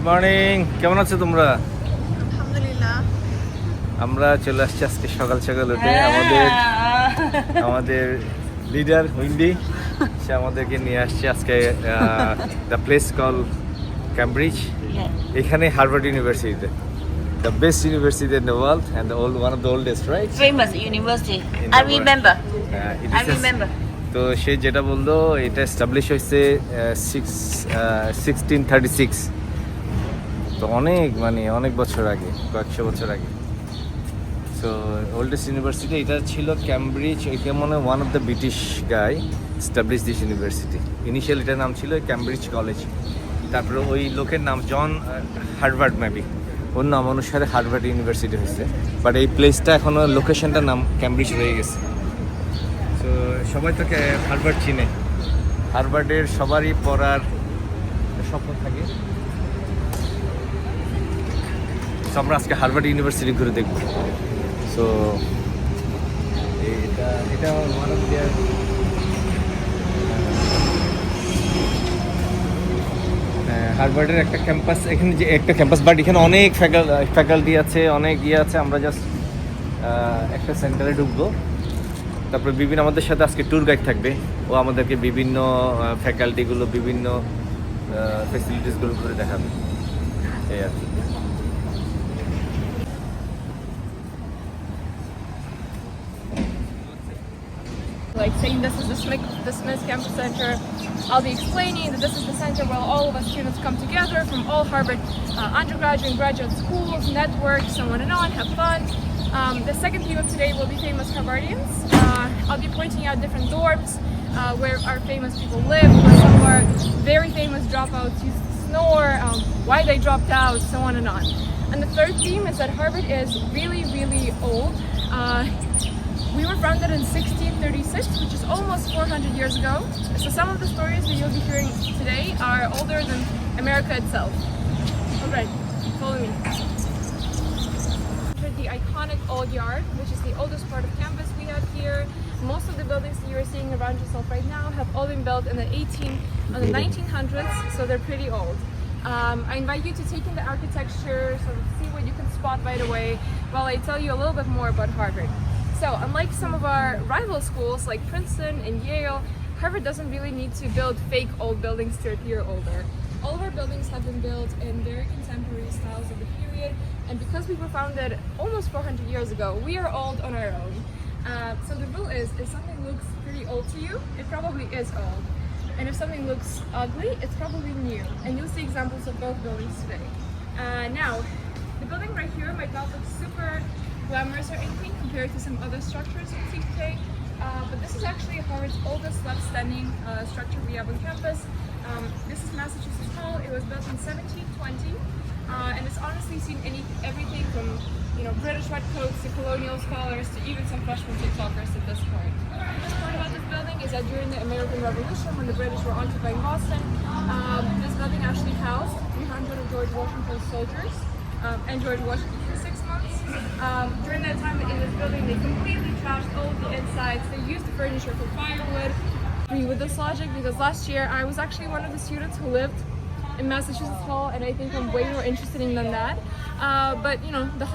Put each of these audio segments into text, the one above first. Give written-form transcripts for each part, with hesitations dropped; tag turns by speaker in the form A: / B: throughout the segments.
A: Morning, কেমন আছো তোমরা?
B: আলহামদুলিল্লাহ।
A: আমরা চলে আসছি আজকে সকাল সকাল উঠে। আমাদের লিডার উইন্ডি সে আমাদেরকে নিয়ে আসছে আজকে দ্য প্লেস কল ক্যামব্রিজ। এখানে হার্ভার্ড ইউনিভার্সিটিতে, the best university in the world and one of the oldest, right?
B: Famous university. I remember. I remember.
A: তো সে যেটা বললো এটা এস্টাবলিশ হয়েছে 1636, তো অনেক বছর আগে, কয়েকশো বছর আগে। সো ওল্ডেস্ট ইউনিভার্সিটি এটা ছিল ক্যামব্রিজ। এটা মনে one of the British guy establish this university. Initial এটার নাম ছিল ক্যামব্রিজ কলেজ। তারপরে ওই লোকের নাম জন হার্ভার্ড মেবি, ওর নাম অনুসারে হার্ভার্ড ইউনিভার্সিটি হয়েছে। বাট এই প্লেসটা এখনও লোকেশনটার নাম ক্যামব্রিজ রয়ে গেছে। তো সবাই তো হার্ভার্ড চিনে, হার্ভার্ডের সবারই পড়ার স্বপ্ন থাকে। তো আমরা আজকে হার্ভার্ড ইউনিভার্সিটি ঘুরে দেখব। সো এটা ওয়ান অফ দেয়ার হার্ভার্ডের একটা ক্যাম্পাস। এখানে যে একটা ক্যাম্পাস, বাট এখানে অনেক ফ্যাকাল্টি আছে, অনেক আছে। আমরা জাস্ট একটা সেন্টারে ঢুকবো, তারপরে আমাদের সাথে আজকে ট্যুর গাইড থাকবে। ও আমাদেরকে বিভিন্ন ফ্যাকাল্টিগুলো, বিভিন্ন ফেসিলিটিসগুলো ঘুরে দেখাবে, এই আর কি।
C: Like saying this is the Smith Campus Center. I'll be explaining that this is the center where all of us students come together from all Harvard undergraduate and graduate schools, network, so on, have fun. The second theme of today will be famous Harvardians. I'll be pointing out different dorms where our famous people live, where some of our very famous dropouts used to snore, why they dropped out, so on. And the third theme is that Harvard is really, really old. We were founded in 1636, which is almost 400 years ago. So some of the stories that you'll be hearing today are older than America itself. All right, follow me. The iconic Old Yard, which is the oldest part of campus we have here. Most of the buildings that you're seeing around yourself right now have all been built in the 1900s, so they're pretty old. I invite you to take in the architecture, sort of see what you can spot right away, while I tell you a little bit more about Harvard. So, unlike some of our rival schools like Princeton and Yale, Harvard doesn't really need to build fake old buildings to appear older. All of our buildings have been built in very contemporary styles of the period, and because we were founded almost 400 years ago, we are old on our own. So the rule is, if something looks pretty old to you, it probably is old. And if something looks ugly, it's probably new. And you'll see examples of both buildings today. Now, the building right here might not look super glamorous or anything compared to some other structures you see today, but this is actually Harvard's oldest left-standing structure we have on campus. This is Massachusetts Hall. It was built in 1720, and it's honestly seen everything from British redcoats to colonial scholars to even some freshman TikTokers at this point. The best part about this building is that during the American Revolution, when the British were occupying Boston, this building actually housed 300 of George Washington's soldiers and George Washington for 6 months. During that time in this building, they completely trashed all of the insides. They used the furniture for firewood. I agree with this logic because last year I was actually one of the students who lived in Massachusetts Hall, and I think I'm way more interested in than that. But the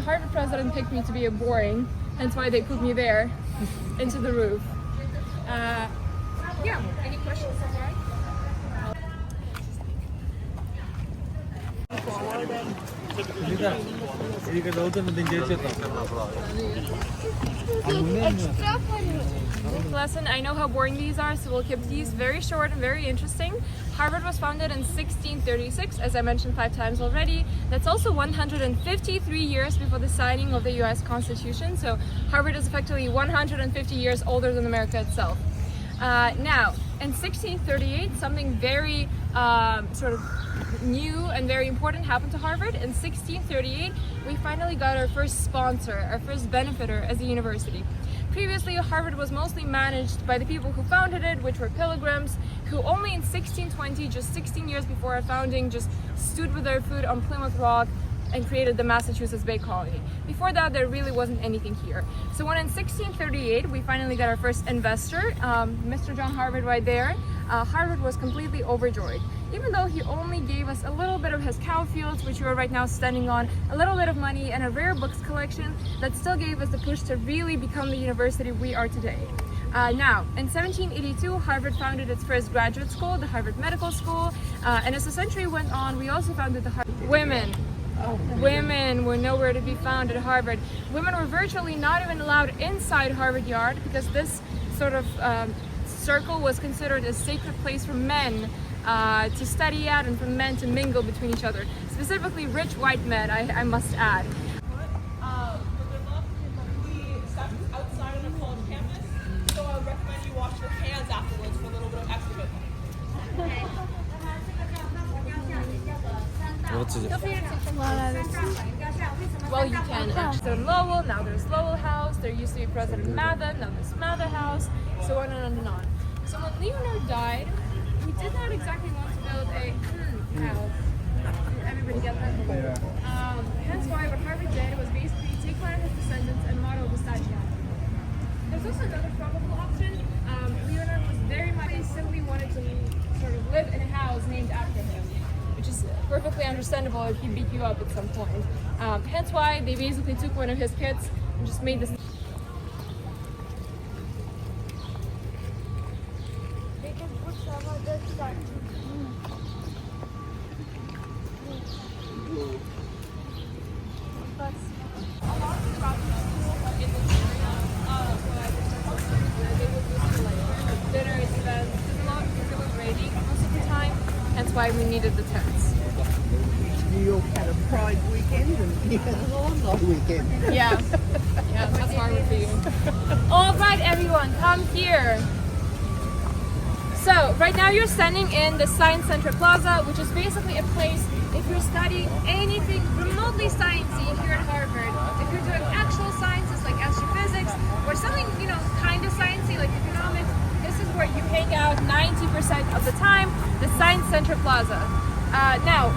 C: Harvard president picked me to be a boring, hence why they put me there into the roof. Yeah, any questions so far? Lesson. I know how boring these are, so we'll keep these very short and very interesting. Harvard was founded in 1636, as I mentioned 5 times already. That's also 153 years before the signing of the US Constitution, so Harvard is effectively 150 years older than America itself. Now, in 1638, something very sort of new and very important happened to Harvard. In 1638, we finally got our first sponsor, our first benefiter as a university. Previously, Harvard was mostly managed by the people who founded it, which were pilgrims, who only in 1620, just 16 years before our founding, just stood with their foot on Plymouth Rock, and created the Massachusetts Bay Colony. Before that, there really wasn't anything here. So when in 1638, we finally got our first investor, Mr. John Harvard right there, Harvard was completely overjoyed. Even though he only gave us a little bit of his cow fields, which we are right now standing on, a little bit of money, and a rare books collection, that still gave us the push to really become the university we are today. Now, in 1782, Harvard founded its first graduate school, the Harvard Medical School, and as the century went on, we also founded the Harvard. Women were nowhere to be found at Harvard. Women were virtually not even allowed inside Harvard Yard because this sort of circle was considered a sacred place for men to study at and for men to mingle between each other, specifically rich white men, I must add.
D: Outside on a college campus, so I would recommend you wash your hands afterwards for a little bit of extra good.
A: What's it?
C: Well, you can. So in Lowell, now there's Lowell House. There used to be President Mather, now there's Mather House, so on and on and on. So when Leonard died, we did not exactly want to build a house. Everybody get that? Hence why what Harvard did was basically take one of his descendants and model the statue. There's also another probable option. Leonard was very much simply wanted to sort of live in a house named after him, which is perfectly understandable if he beat you up at some point. Hence why they basically took one of his kids and just made this. Why we needed the tents.
E: New York had a Pride weekend and you had an All-Night weekend.
C: Yeah, that's Harvard for you. All right, everyone, come here. So right now you're standing in the Science Center Plaza, which is basically a place if you're studying anything remotely sciencey here at Harvard. If you're doing actual sciences like astrophysics or something, kind of sciencey like economics, this is where you hang out 90% of the time, the Science Center Plaza. Now,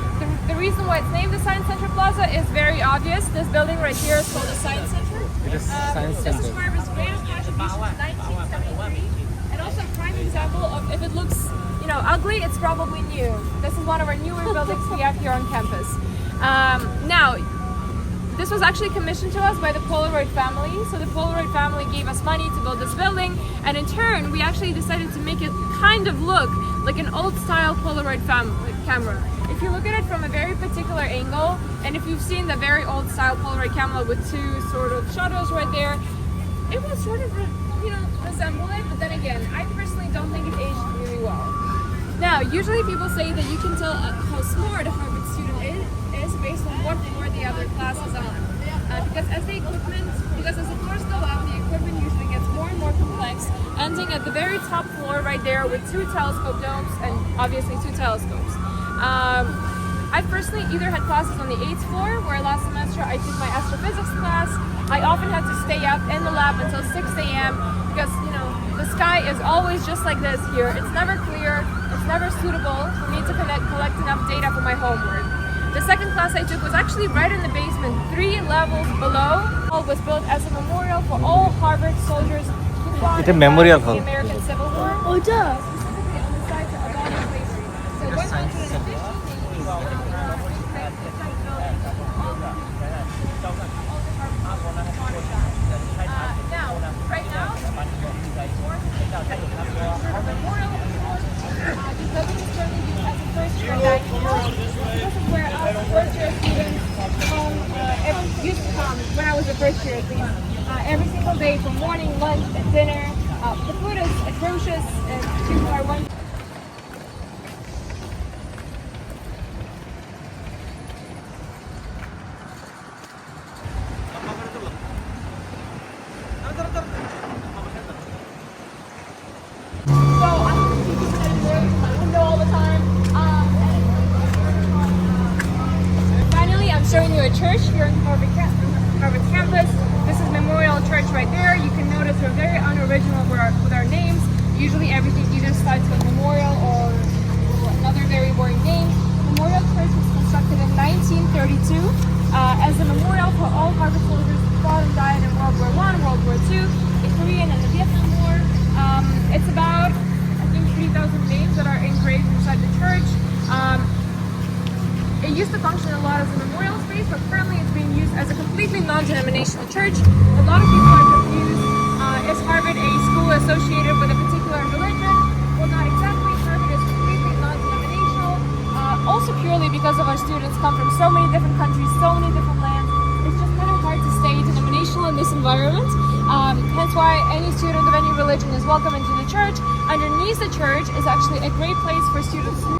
C: the reason why it's named the Science Center Plaza is very obvious. This building right here is called the Science Center.
A: It is Science
C: This is
A: Center.
C: Harvard's greatest contribution in 1973, and also a prime example of if it looks, ugly, it's probably new. This is one of our newer buildings we have here on campus. Now, this was actually commissioned to us by the Polaroid family. So the Polaroid family gave us money to build this building, and in turn, we actually decided to make it kind of look like an old-style Polaroid camera. If you look at it from a very particular angle, and if you've seen the very old-style Polaroid camera with two sort of shutters right there, it will sort of, resemble it. But then again, I personally don't think it aged really well. Now, usually people say that you can tell how smart a Harvard student is based on what floor the other class is on. Because as the floors go up, the equipment usually gets more and more complex, ending at the very top floor right there with 2 telescope domes and obviously 2 telescopes. I personally either had classes on the 8th floor, where last semester I took my astrophysics class. I often had to stay up in the lab until 6 a.m. because, the sky is always just like this here. It's never clear, it's never suitable for me to collect enough data for my homework. The second class I took was actually right in the basement, 3 levels below. It was built as a memorial for all Harvard soldiers who fought
A: It's a memorial
C: in the American Civil War.
E: Oh, duh.
C: Specifically on the side to abolish slavery. So 150 now, right now, memorial the building is currently used as a first-year dining hall. This is where us first-year students used to come when I was a first year at least. Every single day from morning, lunch, and dinner. The food is atrocious, and people are wondering. Showing you a church here on Harvard campus. This is Memorial Church right there. You can notice we're very unoriginal with our names. Usually everything either starts with Memorial or another very boring name. Memorial Church was constructed in 1932. as a memorial for all Harvard soldiers who fought and died in World War I, World War II, the Korean and the Vietnam War. It's about, I think, 3,000 names that are engraved inside the church. It used to function a lot as a memorial space, but currently it's being used as a completely non-denominational church. A lot of people are confused. Is Harvard a school associated with a particular religion? Well, not exactly. Harvard is completely non-denominational. Also purely because of our students come from so many different countries, so many different lands. It's just kind of hard to stay denominational in this environment. Hence why any student of any religion is welcome into the church. Underneath the church is actually a great place for students to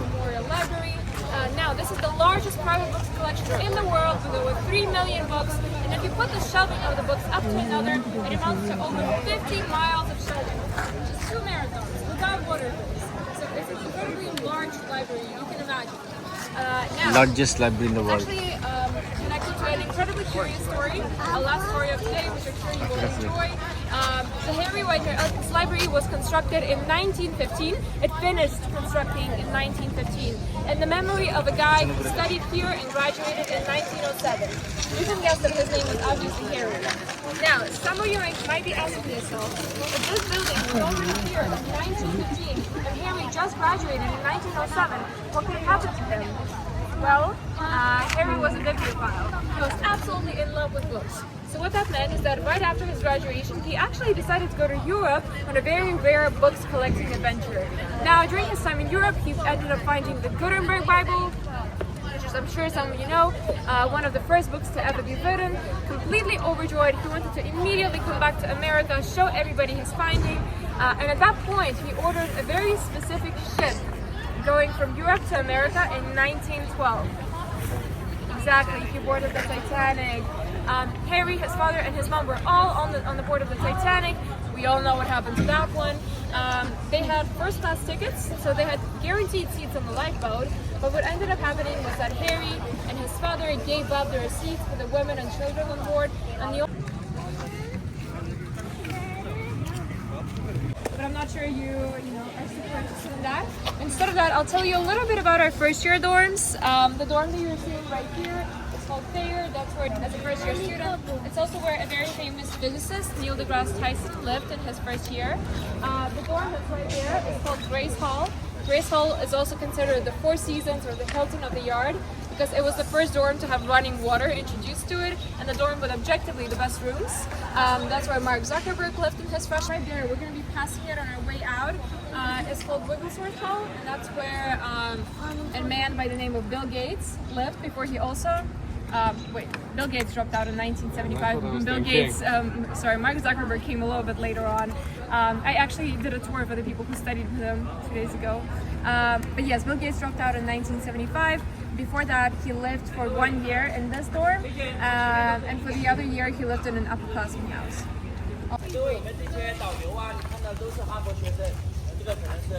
C: Memorial Library. Now, this is the largest private books collection in the world with over 3 million books. And if you put the shelving of the books up to another, it amounts to over 50 miles of shelving, which is 2 marathons without water bills. So it's an incredibly large library, you can imagine. Now,
A: Largest library in the world.
C: actually connected to an incredibly curious story, a last story of today, which I'm sure you will enjoy. The Henry Whitehead Elkins Library was constructed in 1915. It finished constructing in 1915 in the memory of a guy who studied here and graduated in 1907. You can guess that his name was obviously Harry. Now, some of you might be asking yourself, if this building was already here in 1915 and Harry just graduated in 1907, what could have happened to him? Well, Harry was a bibliophile. He was absolutely in love with books. So what that meant is that right after his graduation, he actually decided to go to Europe on a very rare books collecting adventure. Now, during his time in Europe, he ended up finding the Gutenberg Bible, which is, I'm sure some of you know, one of the first books to ever be written. Completely overjoyed, he wanted to immediately come back to America, show everybody his finding, and at that point, he ordered a very specific ship going from Europe to America in 1912. Exactly, he boarded the Titanic. Harry, his father, and his mom were all on the board of the Titanic. We all know what happened to that one. They had first-class tickets, so they had guaranteed seats on the lifeboat. But what ended up happening was that Harry and his father gave up their seats for the women and children on board, and the but I'm not sure you are super interested in that. Instead of that, I'll tell you a little bit about our first-year dorms. The dorm that you're seeing right here is called Thayer. That's where, as a first-year student, it's also where a very famous physicist, Neil deGrasse Tyson, lived in his first year. The dorm that's right there is called Grace Hall. Grace Hall is also considered the Four Seasons or the Hilton of the Yard because it was the first dorm to have running water introduced to it and the dorm with objectively the best rooms. That's where Mark Zuckerberg lived in his freshman right there. We're going to be passing it on our way out. It's called Wigglesworth Hall, and that's where a man by the name of Bill Gates lived before he also Bill Gates dropped out in 1975. Mark Zuckerberg came a little bit later on. I actually did a tour for the people who studied with him 2 days ago. But yes, Bill Gates dropped out in 1975. Before that, he lived for 1 year in this dorm, and for the other year, he lived in an upperclassman house.
F: 对我们这些导游啊，你看到都是哈佛学生，这个可能是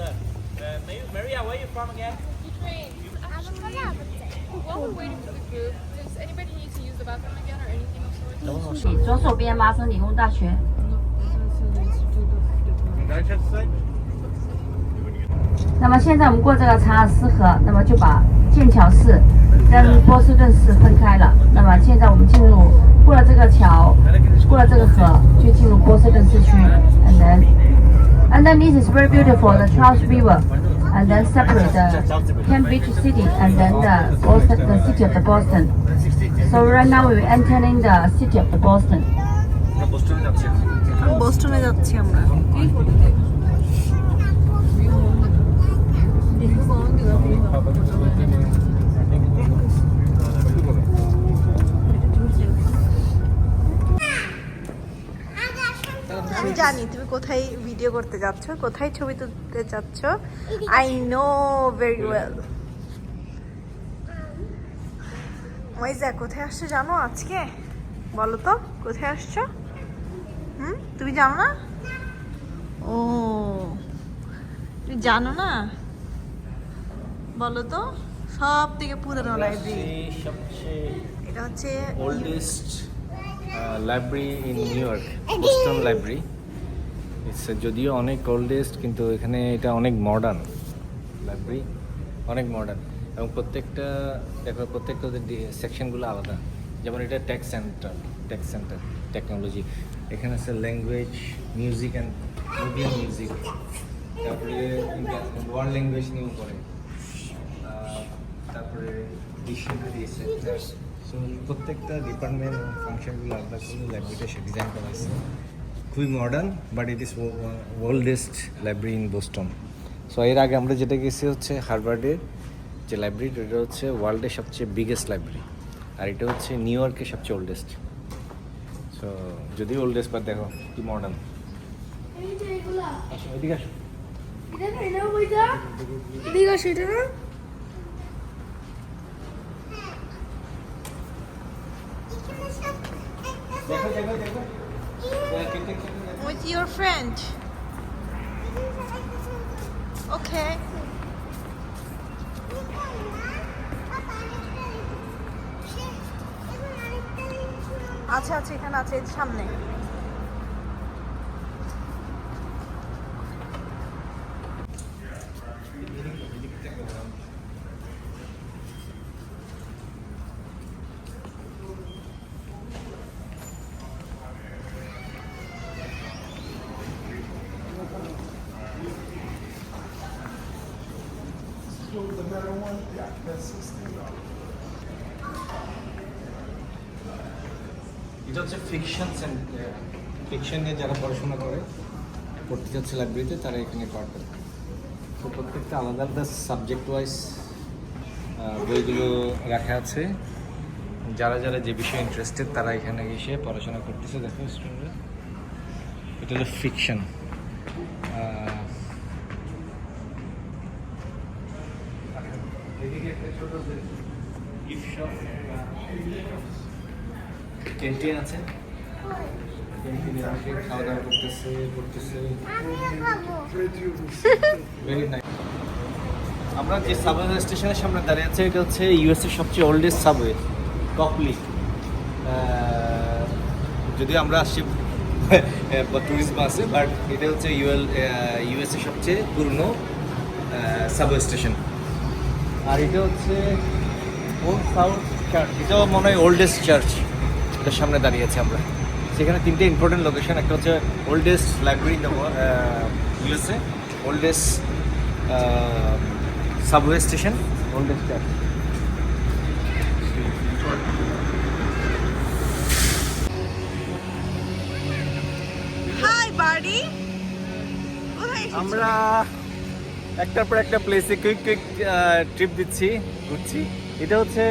F: Maria, where are you from again?
C: While we're waiting for the group, does anybody need to use the bathroom again or anything of sorts?
G: 左手边麻省理工大学。那么现在我们过这个查尔斯河，那么就把剑桥市跟波士顿市分开了。那么现在我们进入过了这个桥，过了这个河，就进入波士顿市区。And then this is very beautiful, the Charles River, and then separate the Cambridge city and then the city of the Boston. So right now we're entering the city of the Boston.
E: বোস্টনে যাচ্ছি আমরা আমি জানি তুমি কোথায় video করতে যাচ্ছ কোথায় ছবি তুলতে যাচ্ছ I know very well
H: ওয়াইজা কোথায় আসছো জানো আজকে? বলো তো কোথায় আসছো? তুমি জানো না? ও তুমি জানো না? বলো তো সব থেকে পুরনো লাইব্রেরি।
A: সবচেয়ে
H: এটা হচ্ছে
A: oldest library in new York, Boston library. যদিও অনেক ওল্ডেস্ট, কিন্তু এখানে এটা অনেক মডার্ন লাইব্রেরি, অনেক মডার্ন। এবং প্রত্যেকটা দেখো, প্রত্যেকটা সেকশনগুলো আলাদা। যেমন এটা টেক সেন্টার, টেকনোলজি। এখানে আছে language, music and Indian music, তারপরে ওয়ার্ল্ড ল্যাঙ্গুয়েজ নিয়েও করে, তারপরে ডিকশনারি সেন্টার। সো প্রত্যেকটা ডিপার্টমেন্ট এবং ফাংশনগুলো আলাদা করে লাইব্রেরিটা সে ডিজাইন করা হয়েছে। খুবই modern, but it is oldest library in Boston. So এর আগে আমরা যেটা গেছি হচ্ছে হার্ভার্ডের যে লাইব্রেরি, এটা হচ্ছে ওয়ার্ল্ডের সবচেয়ে বিগেস্ট লাইব্রেরি, আর এটা হচ্ছে নিউ ইয়র্কের সবচেয়ে ওল্ডেস্ট। সো যদিও ওল্ডেস্ট, বাট দেখো কি মডার্ন। আসো এদিকে আসো। দেখো দেখো দেখো।
H: with your friend. Okay. আচ্ছা আচ্ছা, এখানে আছে এর সামনে।
A: এটা হচ্ছে ফিকশন নিয়ে যারা পড়াশোনা করে, পড়তে যাচ্ছে লাইব্রেরিতে, তারা এখানে পড়বে। তো প্রত্যেকটা আলাদা আলাদা সাবজেক্ট ওয়াইজ বইগুলো রাখা আছে। যারা যারা যে বিষয়ে ইন্টারেস্টেড তারা এখানে এসে পড়াশোনা করতেছে। দেখো স্টুডেন্টরা, এটা হলো ফিকশন। এদিকে একটা ছোট গিফট শপ, ক্যান্টিন আছে। ক্যান্টিনে আসে খাওয়া দাওয়া করতেছে। Very nice. আমরা যে সাবওয়ে স্টেশনের সামনে দাঁড়িয়ে আছে, এটা হচ্ছে ইউএসএর সবচেয়ে ওল্ডেস্ট সাবওয়ে, ককলি। যদিও আমরা আসছি ট্যুরিস্ট বাসে, বাট এটা হচ্ছে ইউএসএর সবচেয়ে পুরনো সাবওয়ে স্টেশন। আর এটা হচ্ছে ওল্ড সাউথ চার্চ, এটাও মনে হয় ওল্ডেস্ট চার্চ। এটার সামনে দাঁড়িয়ে আছি আমরা। সেখানে তিনটে ইম্পর্টেন্ট লোকেশন, একটা হচ্ছে oldest library in USA, oldest subway station, oldest church.
H: Hi buddy,
A: আমরা একটার পর একটা প্লেসে কুইক ট্রিপ ঘুরছি। এটা হচ্ছে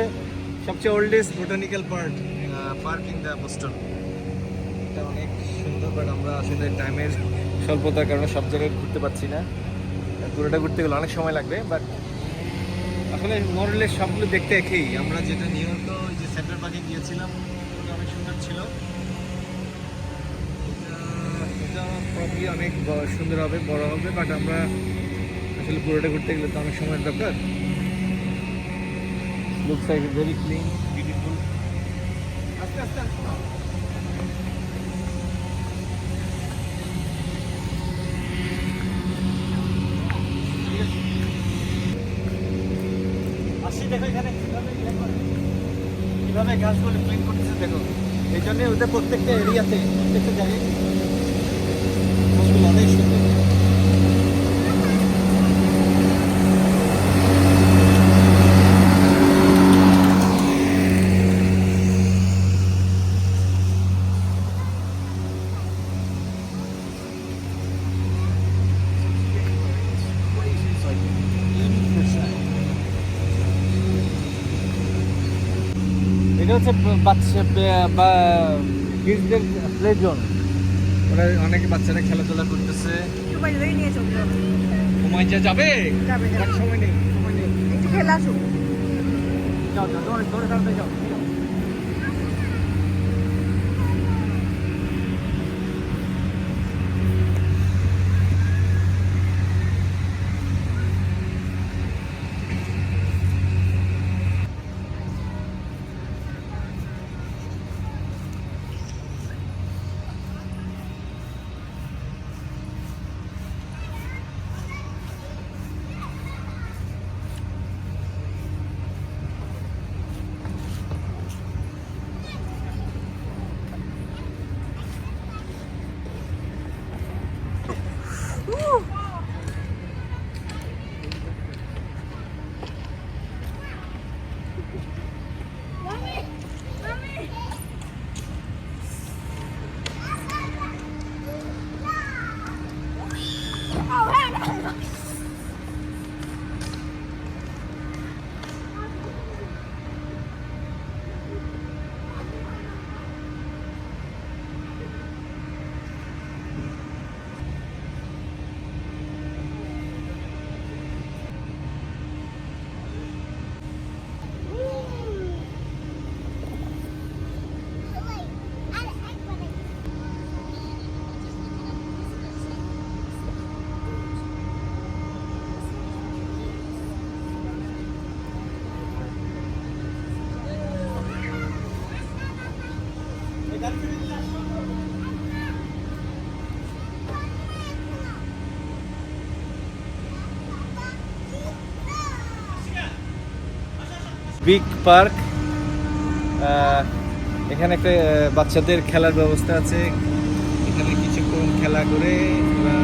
A: সবচেয়ে oldest botanical park in the Boston. এটা অনেক সুন্দর, বাট আমরা আসলে টাইমের স্বল্পতার কারণে সব জায়গায় ঘুরতে পারছি না। পুরোটা ঘুরতে গেলে অনেক সময় লাগবে, বাট আসলে মোরলে সবগুলো দেখতে একই। আমরা যেটা নিউ ইয়র্ক যে সেন্টার পার্কে গিয়েছিলাম, ওটা অনেক সুন্দর ছিল। এটা প্রবলি অনেক সুন্দর হবে, বড় হবে, বাট আমরা আসলে পুরোটা ঘুরতে গেলে তো অনেক সময়ের দরকার। Looks like very clean, beautiful. আস্তে আস্তে আসি। দেখো এখানে কিভাবে গাছগুলো ক্লিন করতেছে, দেখো। এই জন্যে ওদের প্রত্যেকটা এরিয়াতে, প্রত্যেকটা জায়গায় গাছগুলো অনেক সুন্দর। এটা হচ্ছে বাচ্চা কিডসদের প্লে জোন। ওরা অনেকে বাচ্চারা খেলাধুলা করতেছে।
H: নিয়ে চলতে হবে।
A: সময় যাবে,
H: যাবে, যাবে।
A: সময় নেই।
H: একটু খেলে আসুক।
A: যাও যাও, দৌড়ে দৌড়ে যাও। Big park. এখানে একটা বাচ্চাদের খেলার ব্যবস্থা আছে, এখানে কিছুক্ষণ খেলা করে ওরা